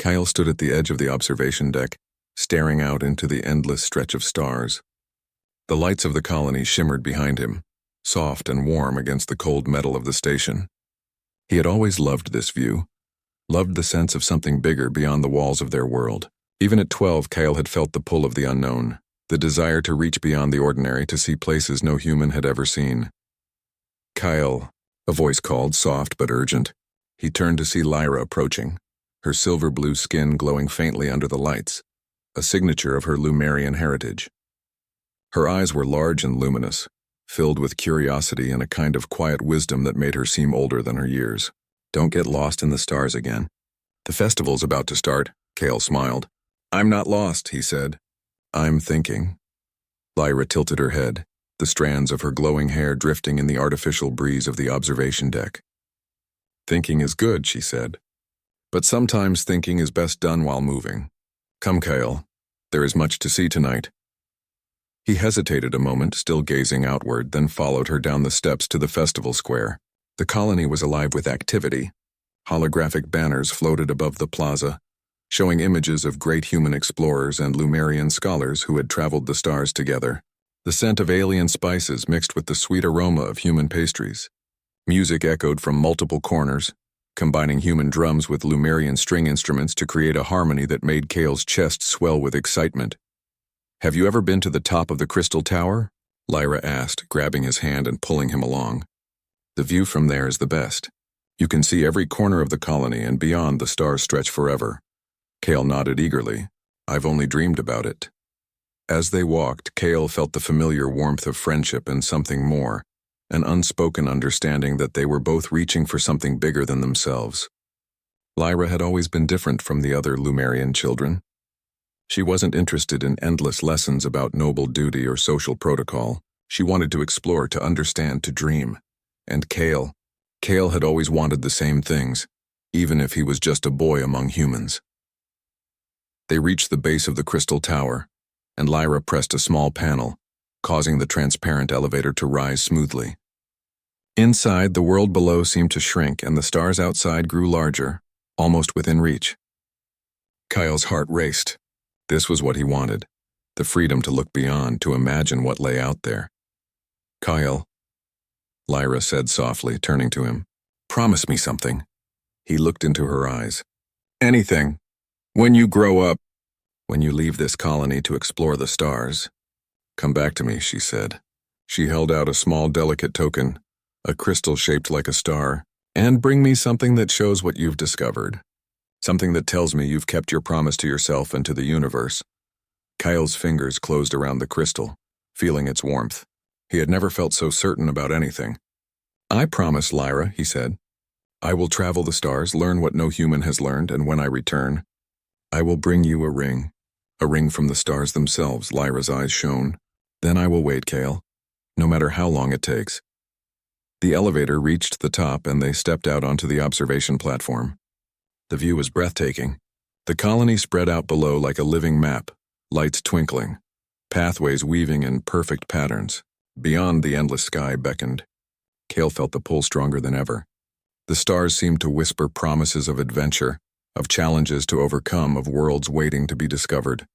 Kyle stood at the edge of the observation deck, staring out into the endless stretch of stars. The lights of the colony shimmered behind him, soft and warm against the cold metal of the station. He had always loved this view, loved the sense of something bigger beyond the walls of their world. Even at 12, Kyle had felt the pull of the unknown, the desire to reach beyond the ordinary to see places no human had ever seen. "Kyle," a voice called, soft but urgent. He turned to see Lyra approaching, her silver-blue skin glowing faintly under the lights, a signature of her Lumerian heritage. Her eyes were large and luminous, filled with curiosity and a kind of quiet wisdom that made her seem older than her years. "Don't get lost in the stars again. The festival's about to start," Kale smiled. "I'm not lost," he said. "I'm thinking." Lyra tilted her head, the strands of her glowing hair drifting in the artificial breeze of the observation deck. "Thinking is good," she said. "But sometimes thinking is best done while moving. Come, Kale. There is much to see tonight." He hesitated a moment, still gazing outward, then followed her down the steps to the festival square. The colony was alive with activity. Holographic banners floated above the plaza, showing images of great human explorers and Lumerian scholars who had traveled the stars together. The scent of alien spices mixed with the sweet aroma of human pastries. Music echoed from multiple corners, combining human drums with Lumerian string instruments to create a harmony that made Kale's chest swell with excitement. "Have you ever been to the top of the Crystal Tower?" Lyra asked, grabbing his hand and pulling him along. "The view from there is the best. You can see every corner of the colony and beyond the stars stretch forever." Kale nodded eagerly. "I've only dreamed about it." As they walked, Kale felt the familiar warmth of friendship and something more, an unspoken understanding that they were both reaching for something bigger than themselves. Lyra had always been different from the other Lumerian children. She wasn't interested in endless lessons about noble duty or social protocol. She wanted to explore, to understand, to dream. And Kale had always wanted the same things, even if he was just a boy among humans. They reached the base of the Crystal Tower, and Lyra pressed a small panel, causing the transparent elevator to rise smoothly. Inside, the world below seemed to shrink, and the stars outside grew larger, almost within reach. Kyle's heart raced. This was what he wanted, the freedom to look beyond, to imagine what lay out there. "Kyle," Lyra said softly, turning to him. "Promise me something." He looked into her eyes. "Anything. When you grow up, when you leave this colony to explore the stars, come back to me," she said. She held out a small, delicate token, a crystal shaped like a star, "and bring me something that shows what you've discovered. Something that tells me you've kept your promise to yourself and to the universe." Kyle's fingers closed around the crystal, feeling its warmth. He had never felt so certain about anything. "I promise, Lyra," he said. "I will travel the stars, learn what no human has learned, and when I return, I will bring you a ring from the stars themselves." Lyra's eyes shone. "Then I will wait, Kale, no matter how long it takes." The elevator reached the top and they stepped out onto the observation platform. The view was breathtaking. The colony spread out below like a living map, lights twinkling, pathways weaving in perfect patterns. Beyond, the endless sky beckoned. Kale felt the pull stronger than ever. The stars seemed to whisper promises of adventure, of challenges to overcome, of worlds waiting to be discovered.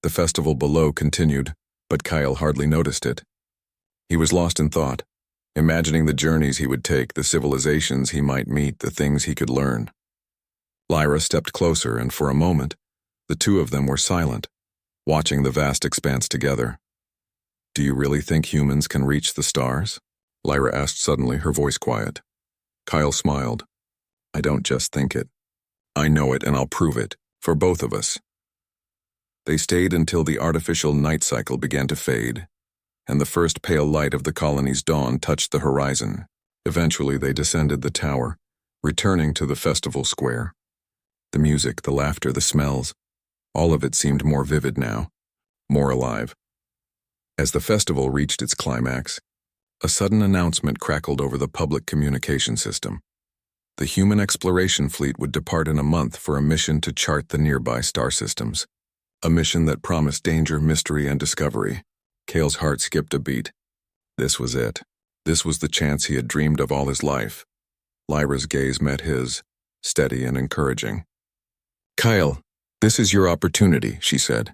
The festival below continued, but Kyle hardly noticed it. He was lost in thought, imagining the journeys he would take, the civilizations he might meet, the things he could learn. Lyra stepped closer, and for a moment, the two of them were silent, watching the vast expanse together. "Do you really think humans can reach the stars?" Lyra asked suddenly, her voice quiet. Kyle smiled. "I don't just think it. I know it, and I'll prove it, for both of us." They stayed until the artificial night cycle began to fade, and the first pale light of the colony's dawn touched the horizon. Eventually they descended the tower, returning to the festival square. The music, the laughter, the smells, all of it seemed more vivid now, more alive. As the festival reached its climax, a sudden announcement crackled over the public communication system. The human exploration fleet would depart in a month for a mission to chart the nearby star systems. A mission that promised danger, mystery, and discovery. Kale's heart skipped a beat. This was it. This was the chance he had dreamed of all his life. Lyra's gaze met his, steady and encouraging. Kyle, this is your opportunity, she said.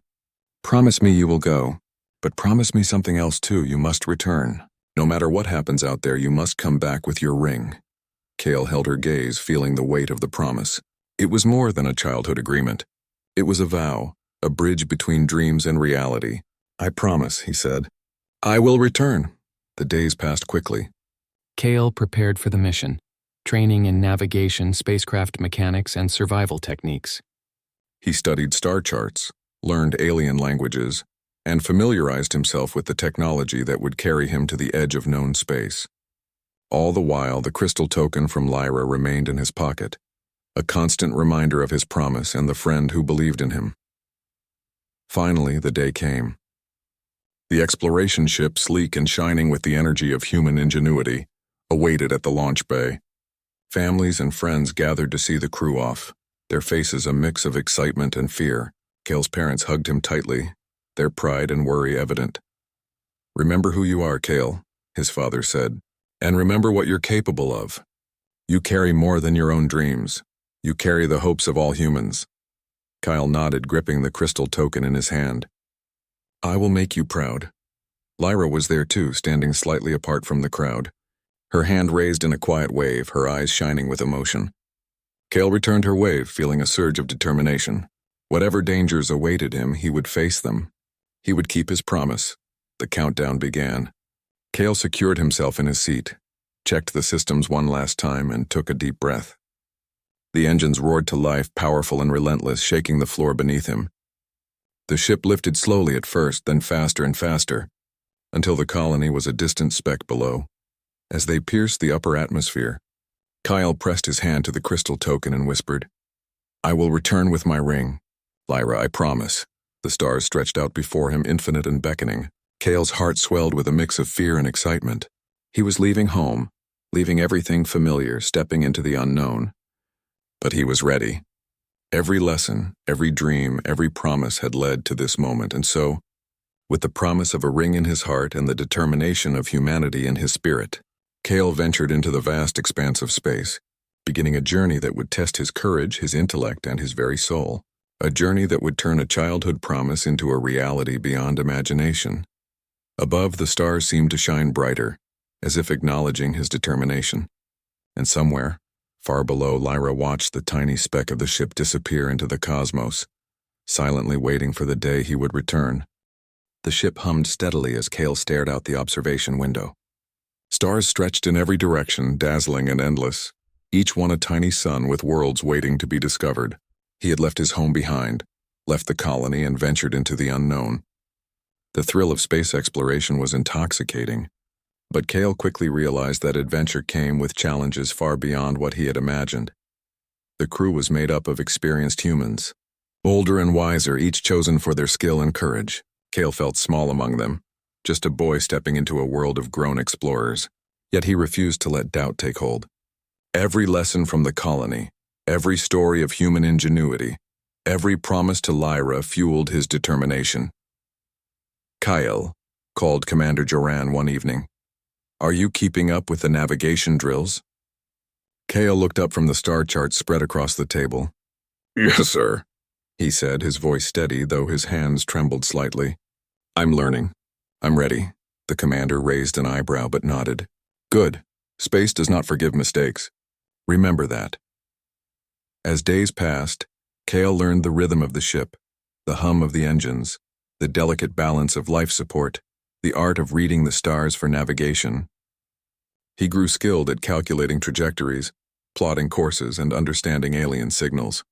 Promise me you will go, but promise me something else too. You must return. No matter what happens out there, you must come back with your ring. Kale held her gaze, feeling the weight of the promise. It was more than a childhood agreement. It was a vow, a bridge between dreams and reality. I promise, he said. I will return. The days passed quickly. Kale prepared for the mission, training in navigation, spacecraft mechanics, and survival techniques. He studied star charts, learned alien languages, and familiarized himself with the technology that would carry him to the edge of known space. All the while, the crystal token from Lyra remained in his pocket, a constant reminder of his promise and the friend who believed in him. Finally, the day came. The exploration ship, sleek and shining with the energy of human ingenuity, awaited at the launch bay. Families and friends gathered to see the crew off, their faces a mix of excitement and fear. Kale's parents hugged him tightly, their pride and worry evident. Remember who you are, Kale, his father said, and remember what you're capable of. You carry more than your own dreams. You carry the hopes of all humans. Kyle nodded, gripping the crystal token in his hand. I will make you proud. Lyra was there too, standing slightly apart from the crowd, her hand raised in a quiet wave, her eyes shining with emotion. Kale returned her wave, feeling a surge of determination. Whatever dangers awaited him, he would face them. He would keep his promise. The countdown began. Kale secured himself in his seat, checked the systems one last time, and took a deep breath. The engines roared to life, powerful and relentless, shaking the floor beneath him. The ship lifted slowly at first, then faster and faster, until the colony was a distant speck below. As they pierced the upper atmosphere, Kyle pressed his hand to the crystal token and whispered, I will return with my ring. Lyra, I promise. The stars stretched out before him, infinite and beckoning. Kale's heart swelled with a mix of fear and excitement. He was leaving home, leaving everything familiar, stepping into the unknown. But he was ready. Every lesson, every dream, every promise had led to this moment, and so, with the promise of a ring in his heart and the determination of humanity in his spirit, Kale ventured into the vast expanse of space, beginning a journey that would test his courage, his intellect, and his very soul. A journey that would turn a childhood promise into a reality beyond imagination. Above, the stars seemed to shine brighter, as if acknowledging his determination. And somewhere, far below, Lyra watched the tiny speck of the ship disappear into the cosmos, silently waiting for the day he would return. The ship hummed steadily as Kale stared out the observation window. Stars stretched in every direction, dazzling and endless, each one a tiny sun with worlds waiting to be discovered. He had left his home behind, left the colony, and ventured into the unknown. The thrill of space exploration was intoxicating, but Kale quickly realized that adventure came with challenges far beyond what he had imagined. The crew was made up of experienced humans, older and wiser, each chosen for their skill and courage. Kale felt small among them, just a boy stepping into a world of grown explorers, yet he refused to let doubt take hold. Every lesson from the colony, every story of human ingenuity, every promise to Lyra fueled his determination. Kyle, called Commander Joran one evening, are you keeping up with the navigation drills? Kale looked up from the star charts spread across the table. Yes, sir, he said, his voice steady, though his hands trembled slightly. I'm learning. I'm ready. The commander raised an eyebrow but nodded. Good. Space does not forgive mistakes. Remember that. As days passed, Kale learned the rhythm of the ship, the hum of the engines, the delicate balance of life support, the art of reading the stars for navigation. He grew skilled at calculating trajectories, plotting courses, and understanding alien signals.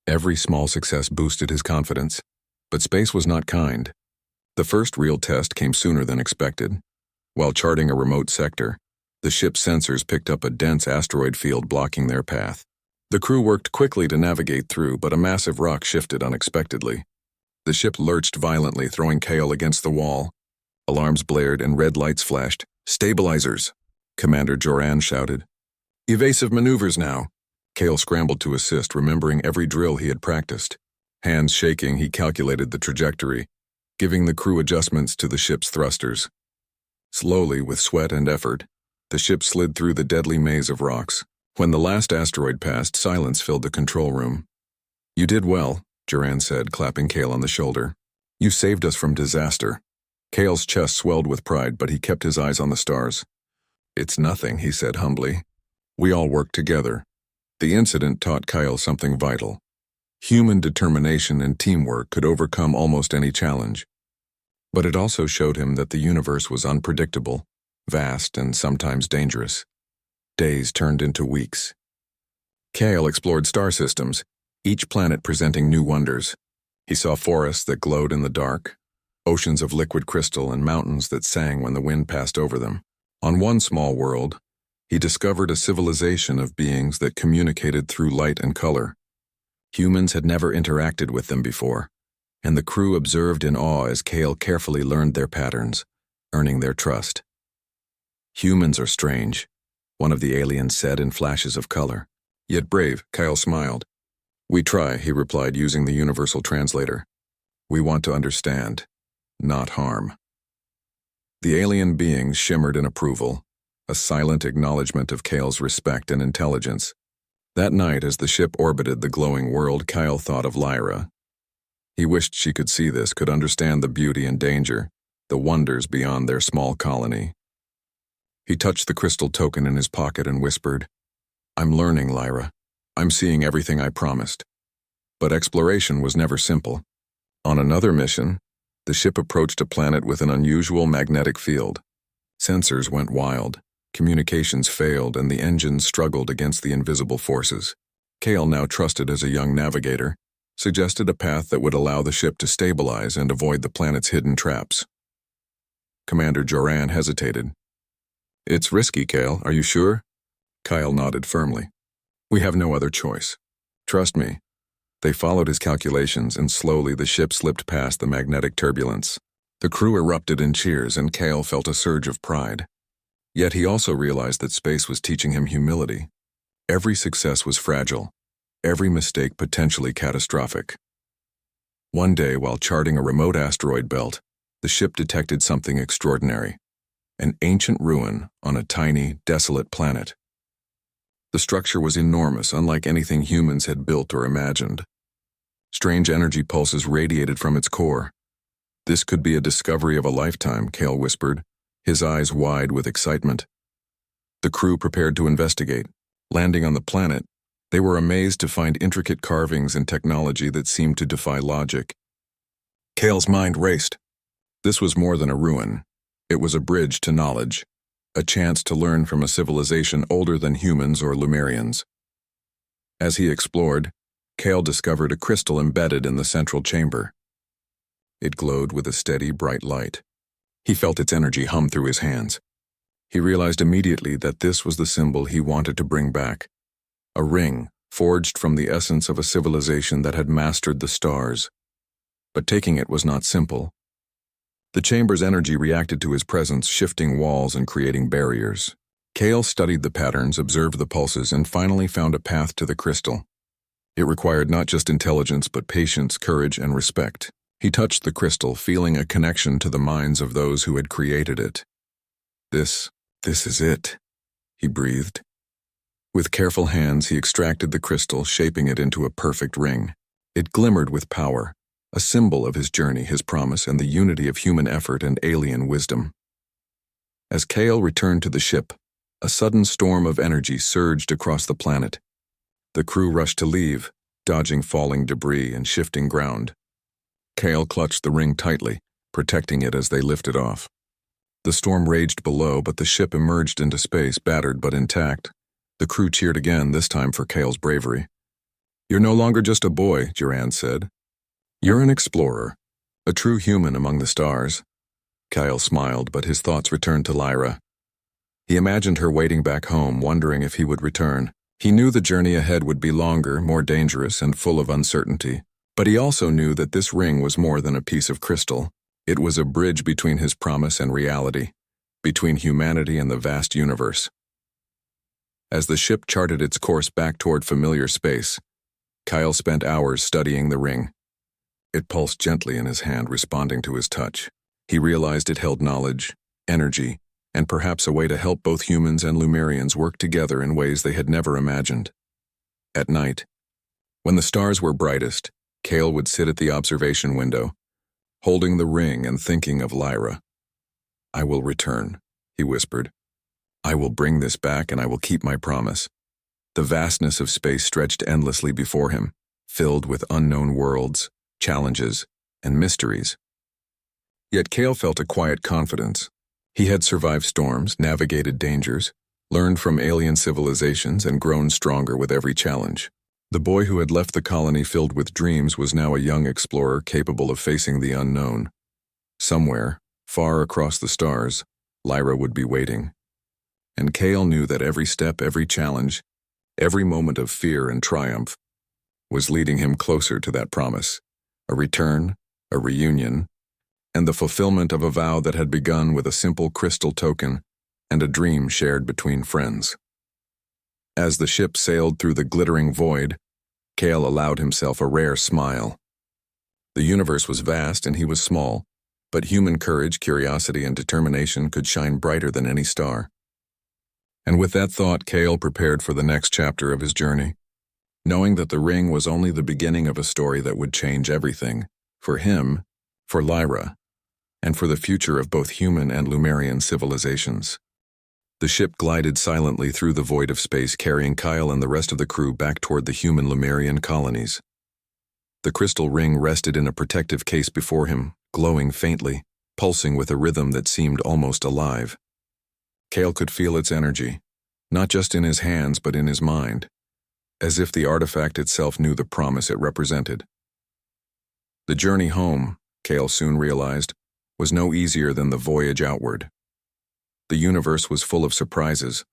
Every small success boosted his confidence, but space was not kind. The first real test came sooner than expected. While charting a remote sector, the ship's sensors picked up a dense asteroid field blocking their path. The crew worked quickly to navigate through, but a massive rock shifted unexpectedly. The ship lurched violently, throwing Kale against the wall. Alarms blared and red lights flashed. Stabilizers, Commander Joran shouted. Evasive maneuvers now. Kale scrambled to assist, remembering every drill he had practiced. Hands shaking, he calculated the trajectory, giving the crew adjustments to the ship's thrusters. Slowly, with sweat and effort, the ship slid through the deadly maze of rocks. When the last asteroid passed, silence filled the control room. You did well, Duran said, clapping Kale on the shoulder. You saved us from disaster. Kale's chest swelled with pride, but he kept his eyes on the stars. It's nothing, he said humbly. We all worked together. The incident taught Kyle something vital. Human determination and teamwork could overcome almost any challenge. But it also showed him that the universe was unpredictable, vast, and sometimes dangerous. Days turned into weeks. Kale explored star systems, each planet presenting new wonders. He saw forests that glowed in the dark, oceans of liquid crystal, and mountains that sang when the wind passed over them. On one small world, he discovered a civilization of beings that communicated through light and color. Humans had never interacted with them before, and the crew observed in awe as Kale carefully learned their patterns, earning their trust. Humans are strange, one of the aliens said in flashes of color. Yet brave, Kyle smiled. We try, he replied using the universal translator. We want to understand, not harm. The alien beings shimmered in approval, a silent acknowledgement of Kale's respect and intelligence. That night, as the ship orbited the glowing world, Kyle thought of Lyra. He wished she could see this, could understand the beauty and danger, the wonders beyond their small colony. He touched the crystal token in his pocket and whispered, I'm learning, Lyra. I'm seeing everything I promised. But exploration was never simple. On another mission, the ship approached a planet with an unusual magnetic field. Sensors went wild, communications failed, and the engines struggled against the invisible forces. Kale, now trusted as a young navigator, suggested a path that would allow the ship to stabilize and avoid the planet's hidden traps. Commander Joran hesitated. It's risky, Kale, are you sure? Kyle nodded firmly. We have no other choice. Trust me. They followed his calculations, and slowly the ship slipped past the magnetic turbulence. The crew erupted in cheers, and Kale felt a surge of pride. Yet he also realized that space was teaching him humility. Every success was fragile, every mistake potentially catastrophic. One day, while charting a remote asteroid belt, the ship detected something extraordinary. An ancient ruin on a tiny, desolate planet. The structure was enormous, unlike anything humans had built or imagined. Strange energy pulses radiated from its core. This could be a discovery of a lifetime, Kale whispered, his eyes wide with excitement. The crew prepared to investigate. Landing on the planet, they were amazed to find intricate carvings and technology that seemed to defy logic. Kale's mind raced. This was more than a ruin. It was a bridge to knowledge. A chance to learn from a civilization older than humans or Lemurians. As he explored, Kale discovered a crystal embedded in the central chamber. It glowed with a steady, bright light. He felt its energy hum through his hands. He realized immediately that this was the symbol he wanted to bring back. A ring, forged from the essence of a civilization that had mastered the stars. But taking it was not simple. The chamber's energy reacted to his presence, shifting walls and creating barriers. Kale studied the patterns, observed the pulses, and finally found a path to the crystal. It required not just intelligence, but patience, courage, and respect. He touched the crystal, feeling a connection to the minds of those who had created it. This is it, he breathed. With careful hands, he extracted the crystal, shaping it into a perfect ring. It glimmered with power, a symbol of his journey, his promise, and the unity of human effort and alien wisdom. As Kale returned to the ship, a sudden storm of energy surged across the planet. The crew rushed to leave, dodging falling debris and shifting ground. Kale clutched the ring tightly, protecting it as they lifted off. The storm raged below, but the ship emerged into space, battered but intact. The crew cheered again, this time for Kale's bravery. You're no longer just a boy, Duran said. You're an explorer, a true human among the stars. Kyle smiled, but his thoughts returned to Lyra. He imagined her waiting back home, wondering if he would return. He knew the journey ahead would be longer, more dangerous, and full of uncertainty. But he also knew that this ring was more than a piece of crystal. It was a bridge between his promise and reality, between humanity and the vast universe. As the ship charted its course back toward familiar space, Kyle spent hours studying the ring. It pulsed gently in his hand, responding to his touch. He realized it held knowledge, energy, and perhaps a way to help both humans and Lemurians work together in ways they had never imagined. At night, When the stars were brightest, Cale would sit at the observation window, holding the ring and thinking of Lyra. "I will return," he whispered. "I will bring this back and I will keep my promise." The vastness of space stretched endlessly before him, filled with unknown worlds, challenges, and mysteries. Yet Cale felt a quiet confidence. He had survived storms, navigated dangers, learned from alien civilizations, and grown stronger with every challenge. The boy who had left the colony filled with dreams was now a young explorer capable of facing the unknown. Somewhere, far across the stars, Lyra would be waiting. And Cale knew that every step, every challenge, every moment of fear and triumph was leading him closer to that promise, a return, a reunion, and the fulfillment of a vow that had begun with a simple crystal token and a dream shared between friends. As the ship sailed through the glittering void, Cale allowed himself a rare smile. The universe was vast and he was small, but human courage, curiosity, and determination could shine brighter than any star. And with that thought, Cale prepared for the next chapter of his journey, knowing that the ring was only the beginning of a story that would change everything, for him, for Lyra, and for the future of both human and Lumerian civilizations. The ship glided silently through the void of space, carrying Kyle and the rest of the crew back toward the human Lumerian colonies. The crystal ring rested in a protective case before him, glowing faintly, pulsing with a rhythm that seemed almost alive. Cale could feel its energy, not just in his hands but in his mind, as if the artifact itself knew the promise it represented. The journey home, Cale soon realized, was no easier than the voyage outward. The universe was full of surprises,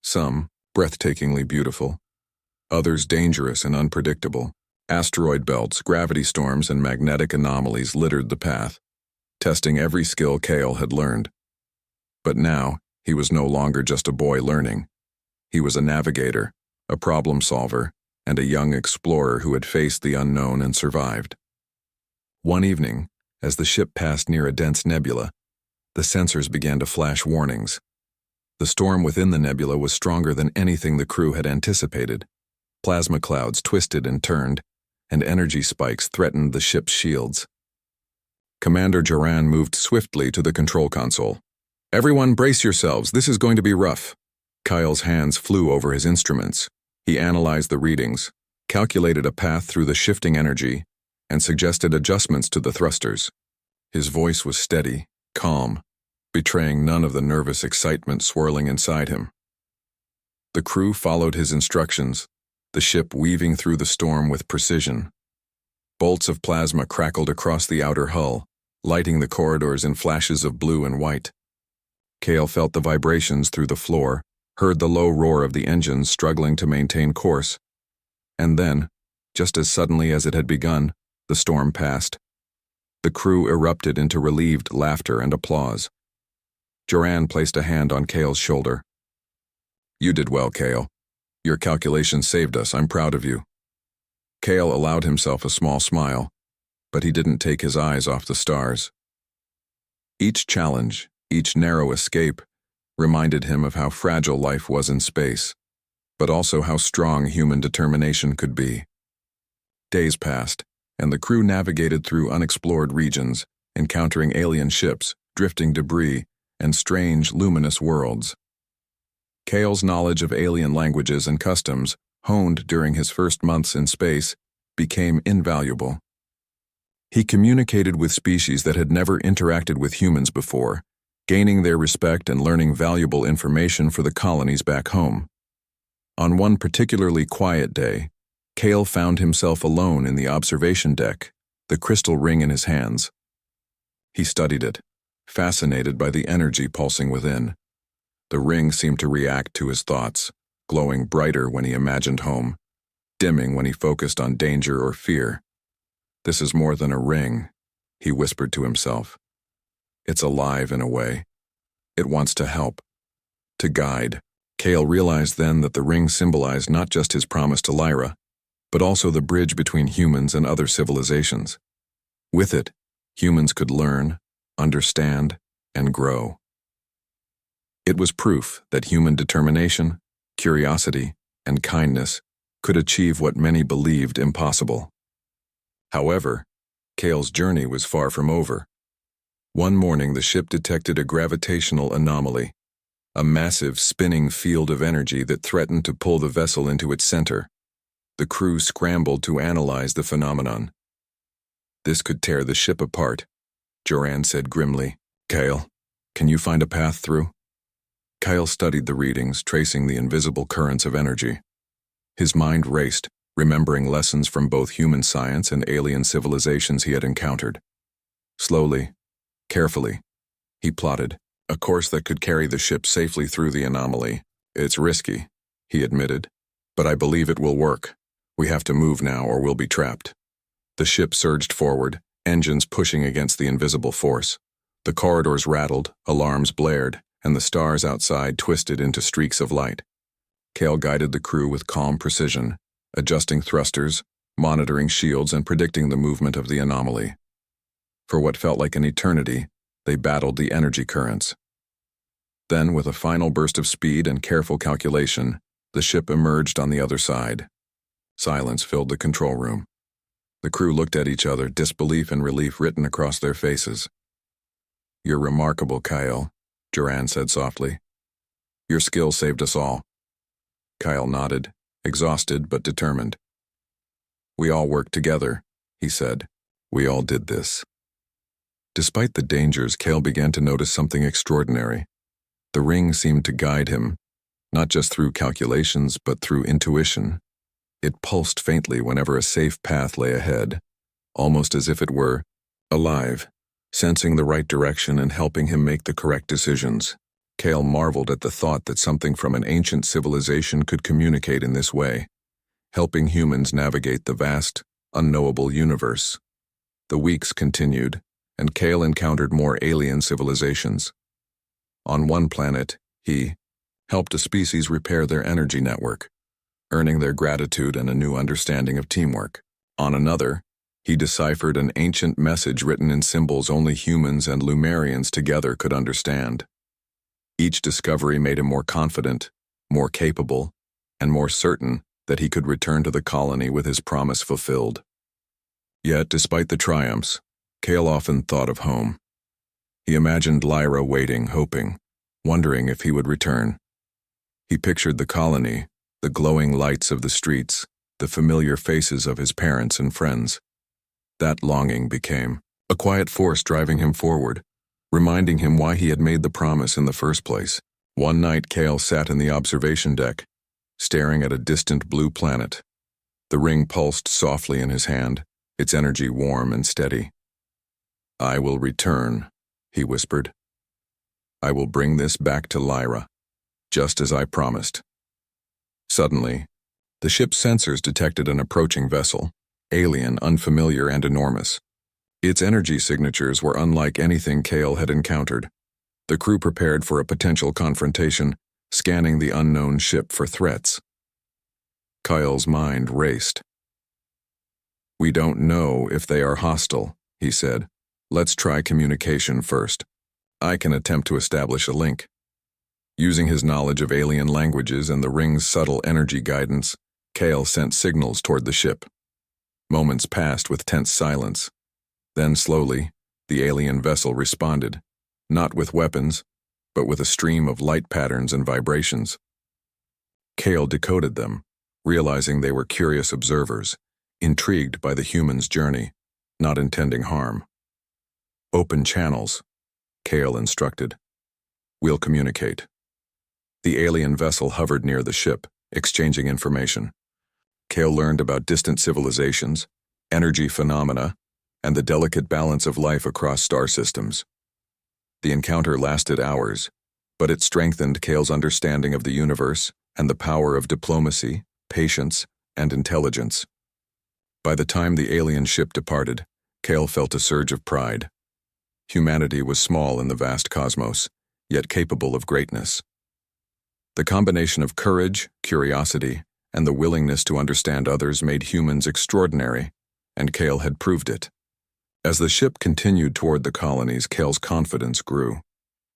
some breathtakingly beautiful, others dangerous and unpredictable. Asteroid belts, gravity storms, and magnetic anomalies littered the path, testing every skill Cale had learned. But now, he was no longer just a boy learning. He was a navigator, a problem solver, and a young explorer who had faced the unknown and survived. One evening, as the ship passed near a dense nebula, the sensors began to flash warnings. The storm within the nebula was stronger than anything the crew had anticipated. Plasma clouds twisted and turned, and energy spikes threatened the ship's shields. Commander Joran moved swiftly to the control console. "Everyone brace yourselves, this is going to be rough." Kyle's hands flew over his instruments. He analyzed the readings, calculated a path through the shifting energy, and suggested adjustments to the thrusters. His voice was steady, calm, betraying none of the nervous excitement swirling inside him. The crew followed his instructions, the ship weaving through the storm with precision. Bolts of plasma crackled across the outer hull, lighting the corridors in flashes of blue and white. Cale felt the vibrations through the floor, heard the low roar of the engines struggling to maintain course. And then, just as suddenly as it had begun, the storm passed. The crew erupted into relieved laughter and applause. Joran placed a hand on Cale's shoulder. "You did well, Cale. Your calculations saved us. I'm proud of you." Cale allowed himself a small smile, but he didn't take his eyes off the stars. Each challenge, each narrow escape, reminded him of how fragile life was in space, but also how strong human determination could be. Days passed, and the crew navigated through unexplored regions, encountering alien ships, drifting debris, and strange, luminous worlds. Cale's knowledge of alien languages and customs, honed during his first months in space, became invaluable. He communicated with species that had never interacted with humans before, gaining their respect and learning valuable information for the colonies back home. On one particularly quiet day, Cale found himself alone in the observation deck, the crystal ring in his hands. He studied it, fascinated by the energy pulsing within. The ring seemed to react to his thoughts, glowing brighter when he imagined home, dimming when he focused on danger or fear. "This is more than a ring," he whispered to himself. "It's alive in a way. It wants to help, to guide." Cale realized then that the ring symbolized not just his promise to Lyra, but also the bridge between humans and other civilizations. With it, humans could learn, understand, and grow. It was proof that human determination, curiosity, and kindness could achieve what many believed impossible. However, Kale's journey was far from over. One morning, the ship detected a gravitational anomaly, a massive spinning field of energy that threatened to pull the vessel into its center. The crew scrambled to analyze the phenomenon. "This could tear the ship apart," Joran said grimly. "Kale, can you find a path through?" Kyle studied the readings, tracing the invisible currents of energy. His mind raced, remembering lessons from both human science and alien civilizations he had encountered. Slowly, carefully, he plotted a course that could carry the ship safely through the anomaly. "It's risky," he admitted, "but I believe it will work. We have to move now or we'll be trapped." The ship surged forward, engines pushing against the invisible force. The corridors rattled, alarms blared, and the stars outside twisted into streaks of light. Kale guided the crew with calm precision, adjusting thrusters, monitoring shields, and predicting the movement of the anomaly. For what felt like an eternity, they battled the energy currents. Then, with a final burst of speed and careful calculation, the ship emerged on the other side. Silence filled the control room. The crew looked at each other, disbelief and relief written across their faces. "You're remarkable, Kyle," Joran said softly. "Your skill saved us all." Kyle nodded, exhausted but determined. "We all worked together," he said. "We all did this." Despite the dangers, Kale began to notice something extraordinary. The ring seemed to guide him, not just through calculations, but through intuition. It pulsed faintly whenever a safe path lay ahead, almost as if it were alive, sensing the right direction and helping him make the correct decisions. Kale marveled at the thought that something from an ancient civilization could communicate in this way, helping humans navigate the vast, unknowable universe. The weeks continued, and Kale encountered more alien civilizations. On one planet, he helped a species repair their energy network, earning their gratitude and a new understanding of teamwork. On another, he deciphered an ancient message written in symbols only humans and Lumerians together could understand. Each discovery made him more confident, more capable, and more certain that he could return to the colony with his promise fulfilled. Yet, despite the triumphs, Kale often thought of home. He imagined Lyra waiting, hoping, wondering if he would return. He pictured the colony, the glowing lights of the streets, the familiar faces of his parents and friends. That longing became a quiet force driving him forward, reminding him why he had made the promise in the first place. One night, Kale sat in the observation deck, staring at a distant blue planet. The ring pulsed softly in his hand, its energy warm and steady. "I will return," he whispered. "I will bring this back to Lyra, just as I promised." Suddenly, the ship's sensors detected an approaching vessel, alien, unfamiliar, and enormous. Its energy signatures were unlike anything Kale had encountered. The crew prepared for a potential confrontation, scanning the unknown ship for threats. Kyle's mind raced. "We don't know if they are hostile," he said. "Let's try communication first. I can attempt to establish a link." Using his knowledge of alien languages and the ring's subtle energy guidance, Kale sent signals toward the ship. Moments passed with tense silence. Then slowly, the alien vessel responded, not with weapons, but with a stream of light patterns and vibrations. Kale decoded them, realizing they were curious observers, intrigued by the human's journey, not intending harm. "Open channels," Kale instructed. "We'll communicate." The alien vessel hovered near the ship, exchanging information. Kale learned about distant civilizations, energy phenomena, and the delicate balance of life across star systems. The encounter lasted hours, but it strengthened Kale's understanding of the universe and the power of diplomacy, patience, and intelligence. By the time the alien ship departed, Kale felt a surge of pride. Humanity was small in the vast cosmos, yet capable of greatness. The combination of courage, curiosity, and the willingness to understand others made humans extraordinary, and Kale had proved it. As the ship continued toward the colonies, Kale's confidence grew.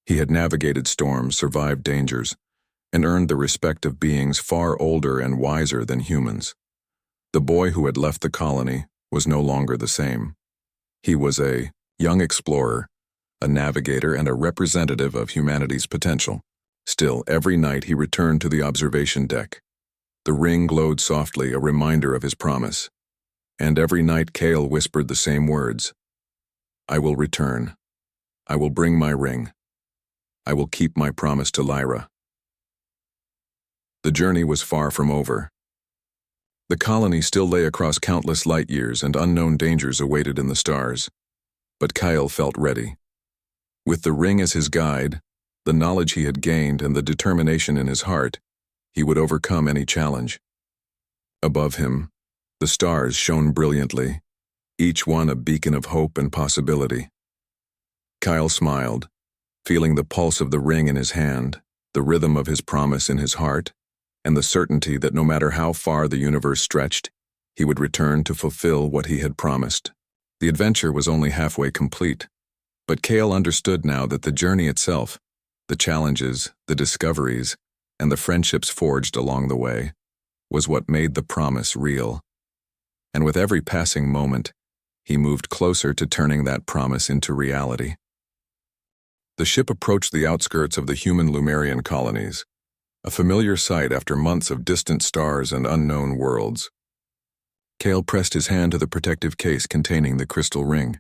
He had navigated storms, survived dangers, and earned the respect of beings far older and wiser than humans. The boy who had left the colony was no longer the same. He was a young explorer, a navigator, and a representative of humanity's potential. Still, every night he returned to the observation deck. The ring glowed softly, a reminder of his promise. And every night Kale whispered the same words. I will return. I will bring my ring. I will keep my promise to Lyra. The journey was far from over. The colony still lay across countless light years, and unknown dangers awaited in the stars. But Kyle felt ready. With the ring as his guide, the knowledge he had gained, and the determination in his heart, he would overcome any challenge. Above him, the stars shone brilliantly, each one a beacon of hope and possibility. Kyle smiled, feeling the pulse of the ring in his hand, the rhythm of his promise in his heart, and the certainty that no matter how far the universe stretched, he would return to fulfill what he had promised. The adventure was only halfway complete, but Kale understood now that the journey itself, the challenges, the discoveries, and the friendships forged along the way, was what made the promise real. And with every passing moment, he moved closer to turning that promise into reality. The ship approached the outskirts of the human Lumerian colonies, a familiar sight after months of distant stars and unknown worlds. Kale pressed his hand to the protective case containing the crystal ring.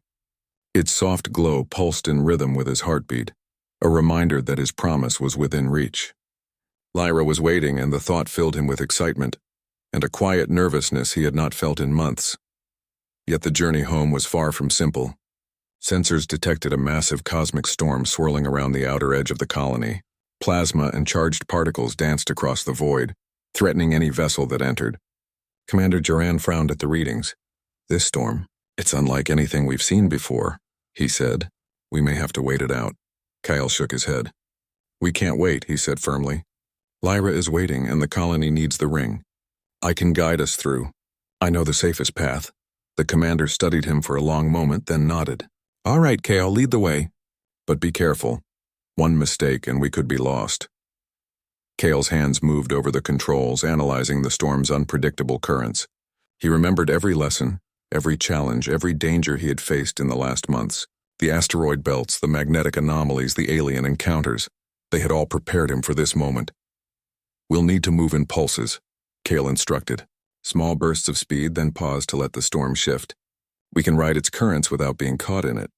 Its soft glow pulsed in rhythm with his heartbeat, a reminder that his promise was within reach. Lyra was waiting, and the thought filled him with excitement and a quiet nervousness he had not felt in months. Yet the journey home was far from simple. Sensors detected a massive cosmic storm swirling around the outer edge of the colony. Plasma and charged particles danced across the void, threatening any vessel that entered. Commander Joran frowned at the readings. This storm, it's unlike anything we've seen before, he said. We may have to wait it out. Kyle shook his head. We can't wait, he said firmly. Lyra is waiting, and the colony needs the ring. I can guide us through. I know the safest path. The commander studied him for a long moment, then nodded. All right, Kale, lead the way. But be careful. One mistake and we could be lost. Kale's hands moved over the controls, analyzing the storm's unpredictable currents. He remembered every lesson, every challenge, every danger he had faced in the last months. The asteroid belts, the magnetic anomalies, the alien encounters. They had all prepared him for this moment. We'll need to move in pulses, Kale instructed. Small bursts of speed, then pause to let the storm shift. We can ride its currents without being caught in it.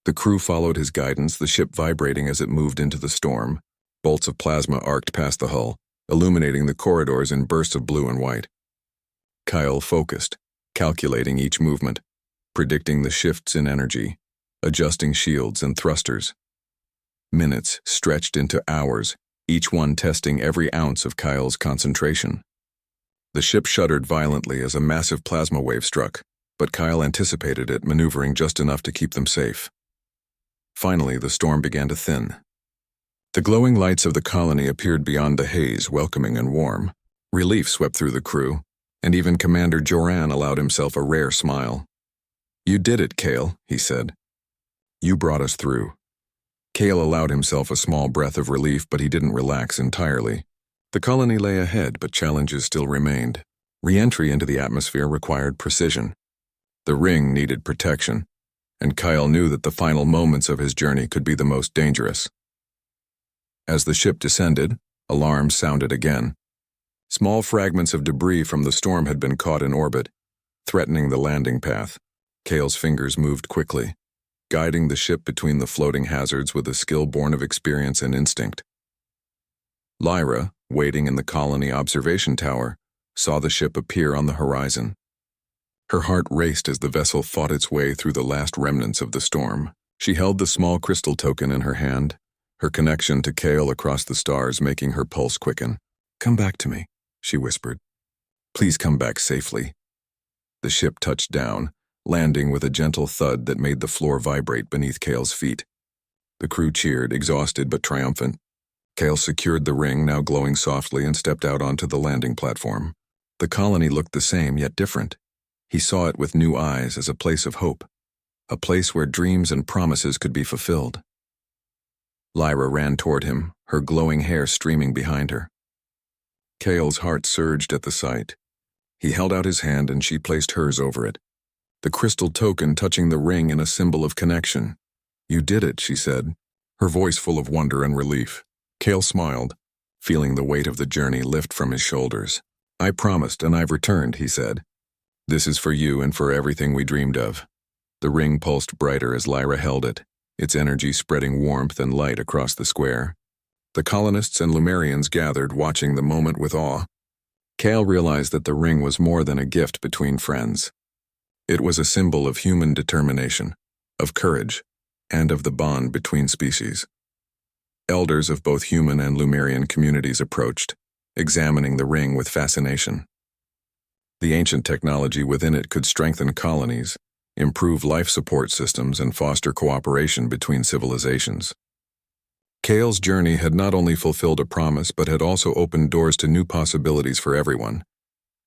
The crew followed his guidance, the ship vibrating as it moved into the storm. Bolts of plasma arced past the hull, illuminating the corridors in bursts of blue and white. Kyle focused, calculating each movement, predicting the shifts in energy, adjusting shields and thrusters. Minutes stretched into hours, each one testing every ounce of Kyle's concentration. The ship shuddered violently as a massive plasma wave struck, but Kyle anticipated it, maneuvering just enough to keep them safe. Finally, the storm began to thin. The glowing lights of the colony appeared beyond the haze, welcoming and warm. Relief swept through the crew, and even Commander Joran allowed himself a rare smile. You did it, Kale, he said. You brought us through. Kale allowed himself a small breath of relief, but he didn't relax entirely. The colony lay ahead, but challenges still remained. Re-entry into the atmosphere required precision. The ring needed protection, and Kyle knew that the final moments of his journey could be the most dangerous. As the ship descended, alarms sounded again. Small fragments of debris from the storm had been caught in orbit, threatening the landing path. Kale's fingers moved quickly, guiding the ship between the floating hazards with a skill born of experience and instinct. Lyra, waiting in the colony observation tower, saw the ship appear on the horizon. Her heart raced as the vessel fought its way through the last remnants of the storm. She held the small crystal token in her hand, her connection to Kale across the stars making her pulse quicken. Come back to me, she whispered. Please come back safely. The ship touched down, landing with a gentle thud that made the floor vibrate beneath Kale's feet. The crew cheered, exhausted but triumphant. Kale secured the ring, now glowing softly, and stepped out onto the landing platform. The colony looked the same, yet different. He saw it with new eyes as a place of hope, a place where dreams and promises could be fulfilled. Lyra ran toward him, her glowing hair streaming behind her. Kale's heart surged at the sight. He held out his hand and she placed hers over it, the crystal token touching the ring in a symbol of connection. "You did it," she said, her voice full of wonder and relief. Kale smiled, feeling the weight of the journey lift from his shoulders. "I promised and I've returned," he said. "This is for you and for everything we dreamed of." The ring pulsed brighter as Lyra held it, its energy spreading warmth and light across the square. The colonists and Lumerians gathered, watching the moment with awe. Kale realized that the ring was more than a gift between friends. It was a symbol of human determination, of courage, and of the bond between species. Elders of both human and Lumerian communities approached, examining the ring with fascination. The ancient technology within it could strengthen colonies, improve life support systems, and foster cooperation between civilizations. Kale's journey had not only fulfilled a promise but had also opened doors to new possibilities for everyone.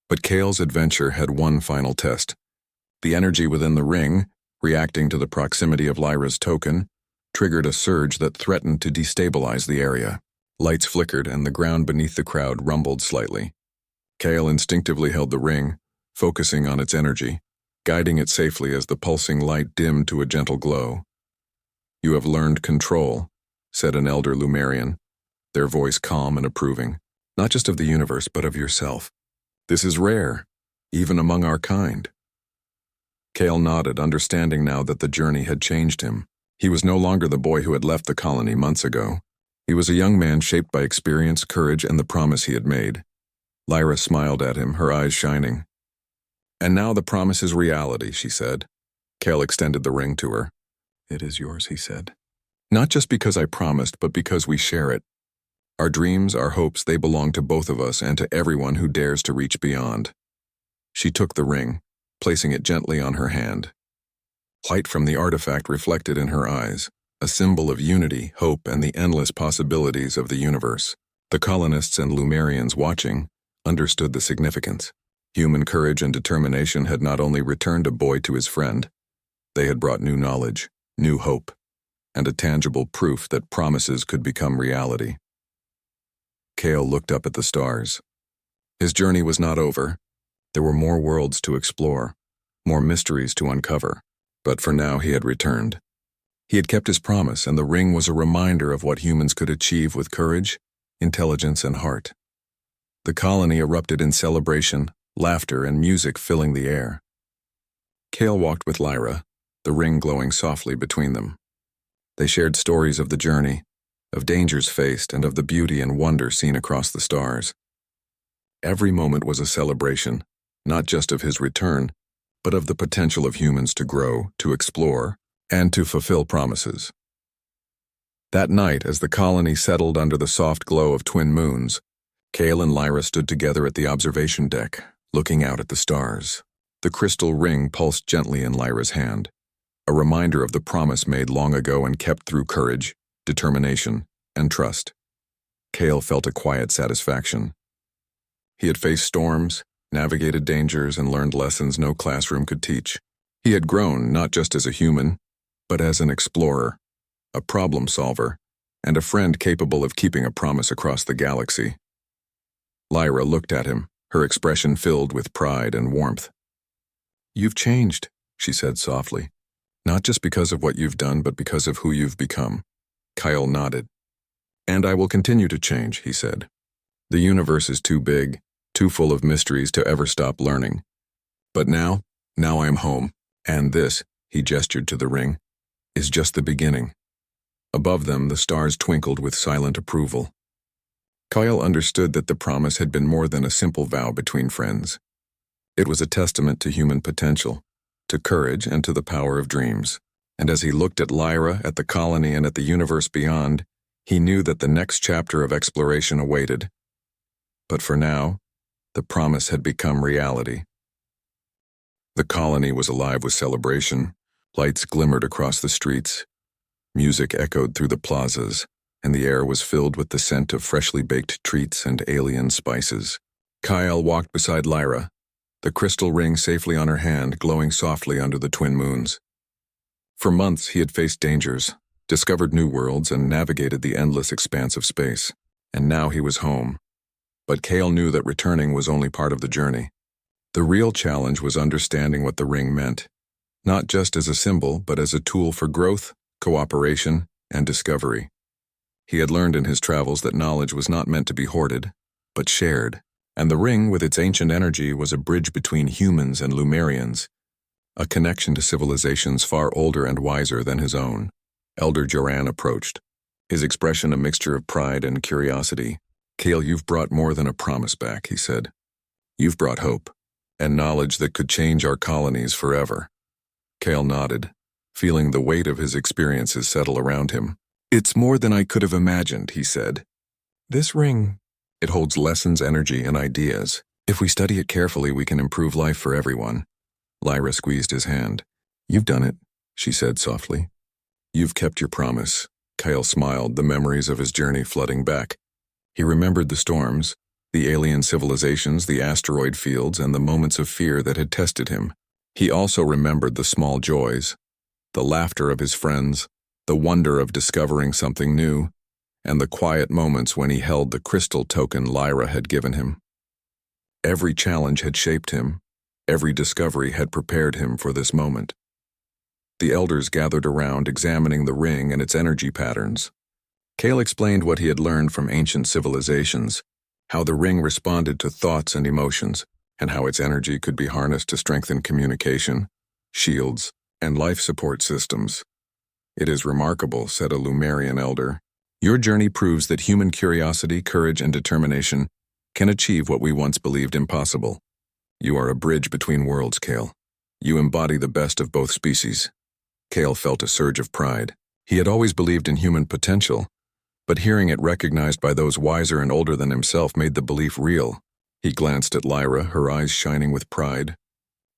But Kale's adventure had one final test. The energy within the ring, reacting to the proximity of Lyra's token, triggered a surge that threatened to destabilize the area. Lights flickered and the ground beneath the crowd rumbled slightly. Kale instinctively held the ring, focusing on its energy, guiding it safely as the pulsing light dimmed to a gentle glow. "You have learned control," said an elder Lumerian, their voice calm and approving, "not just of the universe but of yourself. This is rare, even among our kind." Kale nodded, understanding now that the journey had changed him. He was no longer the boy who had left the colony months ago. He was a young man shaped by experience, courage, and the promise he had made. Lyra smiled at him, her eyes shining. "And now the promise is reality," she said. Kale extended the ring to her. "It is yours," he said. "Not just because I promised, but because we share it. Our dreams, our hopes, they belong to both of us and to everyone who dares to reach beyond." She took the ring, placing it gently on her hand. Light from the artifact reflected in her eyes, a symbol of unity, hope, and the endless possibilities of the universe. The colonists and Lumerians watching understood the significance. Human courage and determination had not only returned a boy to his friend, they had brought new knowledge, new hope, and a tangible proof that promises could become reality. Kale looked up at the stars. His journey was not over. There were more worlds to explore, more mysteries to uncover, but for now he had returned. He had kept his promise, and the ring was a reminder of what humans could achieve with courage, intelligence, and heart. The colony erupted in celebration, laughter, and music filling the air. Kale walked with Lyra, the ring glowing softly between them. They shared stories of the journey, of dangers faced, and of the beauty and wonder seen across the stars. Every moment was a celebration, not just of his return, but of the potential of humans to grow, to explore, and to fulfill promises. That night, as the colony settled under the soft glow of twin moons, Kale and Lyra stood together at the observation deck, looking out at the stars. The crystal ring pulsed gently in Lyra's hand, a reminder of the promise made long ago and kept through courage, determination, and trust. Kale felt a quiet satisfaction. He had faced storms, navigated dangers, and learned lessons no classroom could teach. He had grown not just as a human, but as an explorer, a problem solver, and a friend capable of keeping a promise across the galaxy. Lyra looked at him, her expression filled with pride and warmth. "You've changed," she said softly. "Not just because of what you've done, but because of who you've become." Kyle nodded. "And I will continue to change," he said. "The universe is too big, too full of mysteries to ever stop learning. But now I am home, and this," he gestured to the ring, "is just the beginning." Above them, the stars twinkled with silent approval. Kyle understood that the promise had been more than a simple vow between friends. It was a testament to human potential, to courage, and to the power of dreams. And as he looked at Lyra, at the colony, and at the universe beyond, he knew that the next chapter of exploration awaited. But for now, the promise had become reality. The colony was alive with celebration. Lights glimmered across the streets. Music echoed through the plazas, and the air was filled with the scent of freshly baked treats and alien spices. Kyle walked beside Lyra, the crystal ring safely on her hand, glowing softly under the twin moons. For months he had faced dangers, discovered new worlds, and navigated the endless expanse of space. And now he was home. But Kale knew that returning was only part of the journey. The real challenge was understanding what the ring meant, not just as a symbol, but as a tool for growth, cooperation, and discovery. He had learned in his travels that knowledge was not meant to be hoarded, but shared, and the ring, with its ancient energy, was a bridge between humans and Lumerians, a connection to civilizations far older and wiser than his own. Elder Joran approached, his expression a mixture of pride and curiosity. "Kale, you've brought more than a promise back," he said. "You've brought hope, and knowledge that could change our colonies forever." Kale nodded, feeling the weight of his experiences settle around him. "It's more than I could have imagined," he said. "This ring, it holds lessons, energy, and ideas. If we study it carefully, we can improve life for everyone." Lyra squeezed his hand. "You've done it," she said softly. "You've kept your promise." Kyle smiled, the memories of his journey flooding back. He remembered the storms, the alien civilizations, the asteroid fields, and the moments of fear that had tested him. He also remembered the small joys, the laughter of his friends, the wonder of discovering something new, and the quiet moments when he held the crystal token Lyra had given him. Every challenge had shaped him. Every discovery had prepared him for this moment. The elders gathered around, examining the ring and its energy patterns. Kale explained what he had learned from ancient civilizations, how the ring responded to thoughts and emotions, and how its energy could be harnessed to strengthen communication, shields, and life support systems. "It is remarkable," said a Lumerian elder. "Your journey proves that human curiosity, courage, and determination can achieve what we once believed impossible. You are a bridge between worlds, Kale. You embody the best of both species." Kale felt a surge of pride. He had always believed in human potential, but hearing it recognized by those wiser and older than himself made the belief real. He glanced at Lyra, her eyes shining with pride,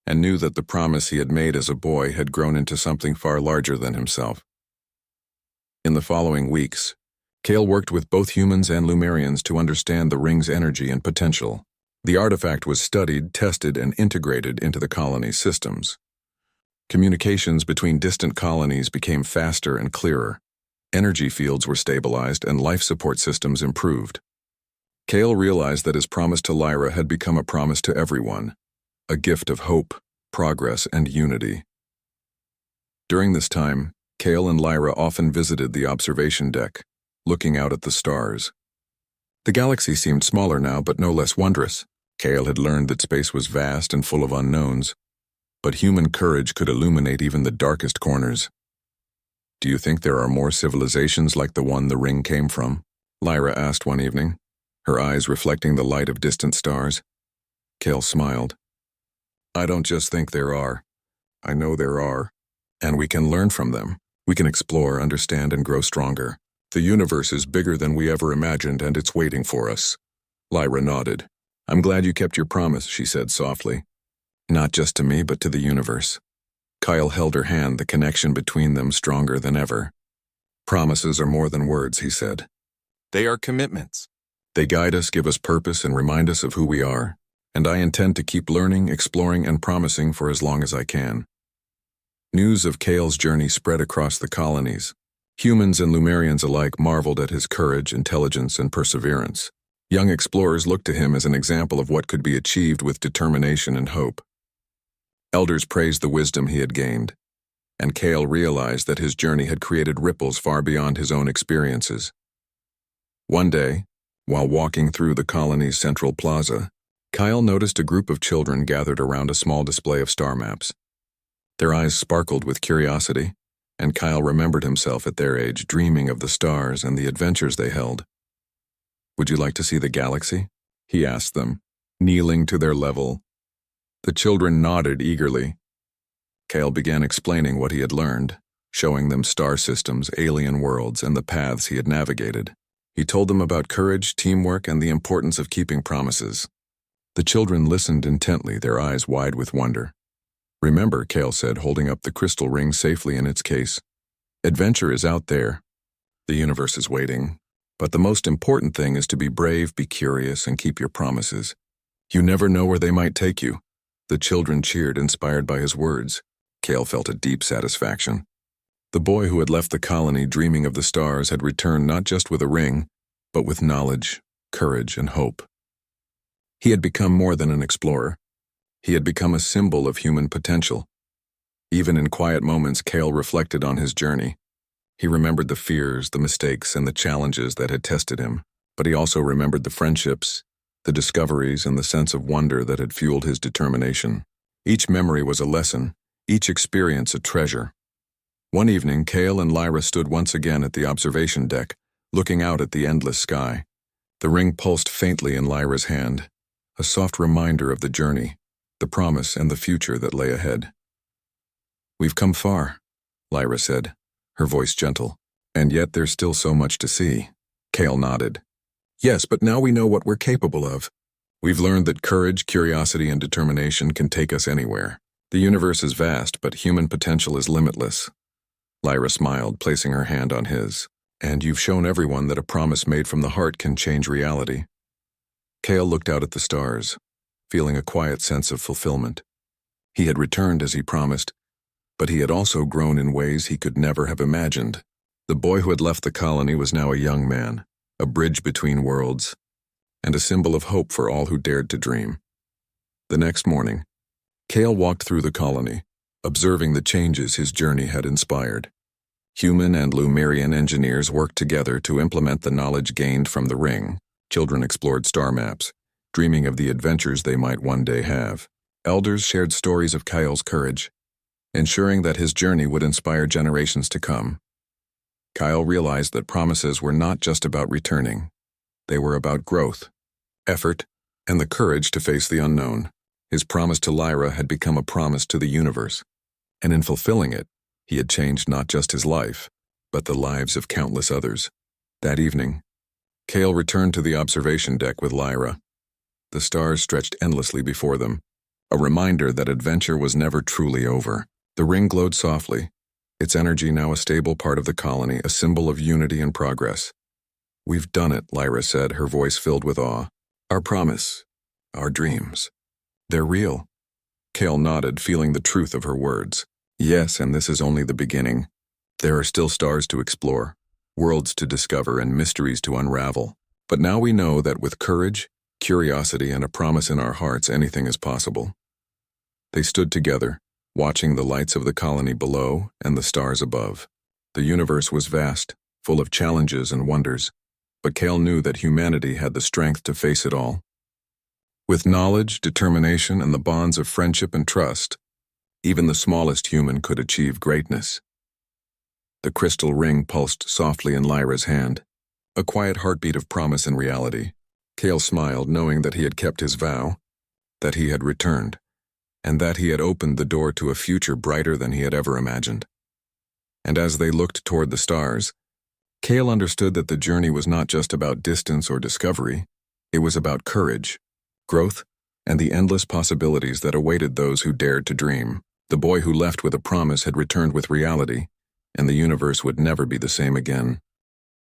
and knew that the promise he had made as a boy had grown into something far larger than himself. In the following weeks, Kale worked with both humans and Lumerians to understand the ring's energy and potential. The artifact was studied, tested, and integrated into the colony's systems. Communications between distant colonies became faster and clearer. Energy fields were stabilized and life support systems improved. Kale realized that his promise to Lyra had become a promise to everyone, a gift of hope, progress, and unity. During this time, Kale and Lyra often visited the observation deck, looking out at the stars. The galaxy seemed smaller now, but no less wondrous. Kale had learned that space was vast and full of unknowns, but human courage could illuminate even the darkest corners. "Do you think there are more civilizations like the one the ring came from?" Lyra asked one evening, her eyes reflecting the light of distant stars. Kale smiled. "I don't just think there are. I know there are, and we can learn from them. We can explore, understand, and grow stronger. The universe is bigger than we ever imagined, and it's waiting for us." Lyra nodded. "I'm glad you kept your promise," she said softly. "Not just to me, but to the universe." Kyle held her hand, the connection between them stronger than ever. "Promises are more than words," he said. "They are commitments. They guide us, give us purpose, and remind us of who we are. And I intend to keep learning, exploring, and promising for as long as I can." News of Kale's journey spread across the colonies. Humans and Lumerians alike marveled at his courage, intelligence, and perseverance. Young explorers looked to him as an example of what could be achieved with determination and hope. Elders praised the wisdom he had gained, and Kale realized that his journey had created ripples far beyond his own experiences. One day, while walking through the colony's central plaza, Kyle noticed a group of children gathered around a small display of star maps. Their eyes sparkled with curiosity, and Kyle remembered himself at their age dreaming of the stars and the adventures they held. "Would you like to see the galaxy?" he asked them, kneeling to their level. The children nodded eagerly. Kale began explaining what he had learned, showing them star systems, alien worlds, and the paths he had navigated. He told them about courage, teamwork, and the importance of keeping promises. The children listened intently, their eyes wide with wonder. "Remember," Kale said, holding up the crystal ring safely in its case, "adventure is out there. The universe is waiting. But the most important thing is to be brave, be curious, and keep your promises. You never know where they might take you." The children cheered, inspired by his words. Kale felt a deep satisfaction. The boy who had left the colony dreaming of the stars had returned not just with a ring, but with knowledge, courage, and hope. He had become more than an explorer. He had become a symbol of human potential. Even in quiet moments, Cale reflected on his journey. He remembered the fears, the mistakes, and the challenges that had tested him, but he also remembered the friendships, the discoveries, and the sense of wonder that had fueled his determination. Each memory was a lesson, each experience a treasure. One evening, Cale and Lyra stood once again at the observation deck, looking out at the endless sky. The ring pulsed faintly in Lyra's hand, a soft reminder of the journey, the promise, and the future that lay ahead. "We've come far," Lyra said, her voice gentle. "And yet there's still so much to see." Cale nodded. "Yes, but now we know what we're capable of. We've learned that courage, curiosity, and determination can take us anywhere. The universe is vast, but human potential is limitless." Lyra smiled, placing her hand on his. "And you've shown everyone that a promise made from the heart can change reality." Cale looked out at the stars, feeling a quiet sense of fulfillment. He had returned as he promised, but he had also grown in ways he could never have imagined. The boy who had left the colony was now a young man, a bridge between worlds, and a symbol of hope for all who dared to dream. The next morning, Cale walked through the colony, observing the changes his journey had inspired. Human and Lumerian engineers worked together to implement the knowledge gained from the ring. Children explored star maps, dreaming of the adventures they might one day have. Elders shared stories of Kyle's courage, ensuring that his journey would inspire generations to come. Kyle realized that promises were not just about returning. They were about growth, effort, and the courage to face the unknown. His promise to Lyra had become a promise to the universe, and in fulfilling it, he had changed not just his life, but the lives of countless others. That evening, Cale returned to the observation deck with Lyra. The stars stretched endlessly before them, a reminder that adventure was never truly over. The ring glowed softly, its energy now a stable part of the colony, a symbol of unity and progress. "We've done it," Lyra said, her voice filled with awe. "Our promise, our dreams. They're real." Cale nodded, feeling the truth of her words. "Yes, and this is only the beginning. There are still stars to explore, worlds to discover, and mysteries to unravel. But now we know that with courage, curiosity, and a promise in our hearts, anything is possible." They stood together, watching the lights of the colony below and the stars above. The universe was vast, full of challenges and wonders, but Cale knew that humanity had the strength to face it all. With knowledge, determination, and the bonds of friendship and trust, even the smallest human could achieve greatness. The crystal ring pulsed softly in Lyra's hand, a quiet heartbeat of promise and reality. Cale smiled, knowing that he had kept his vow, that he had returned, and that he had opened the door to a future brighter than he had ever imagined. And as they looked toward the stars, Cale understood that the journey was not just about distance or discovery. It was about courage, growth, and the endless possibilities that awaited those who dared to dream. The boy who left with a promise had returned with reality, and the universe would never be the same again.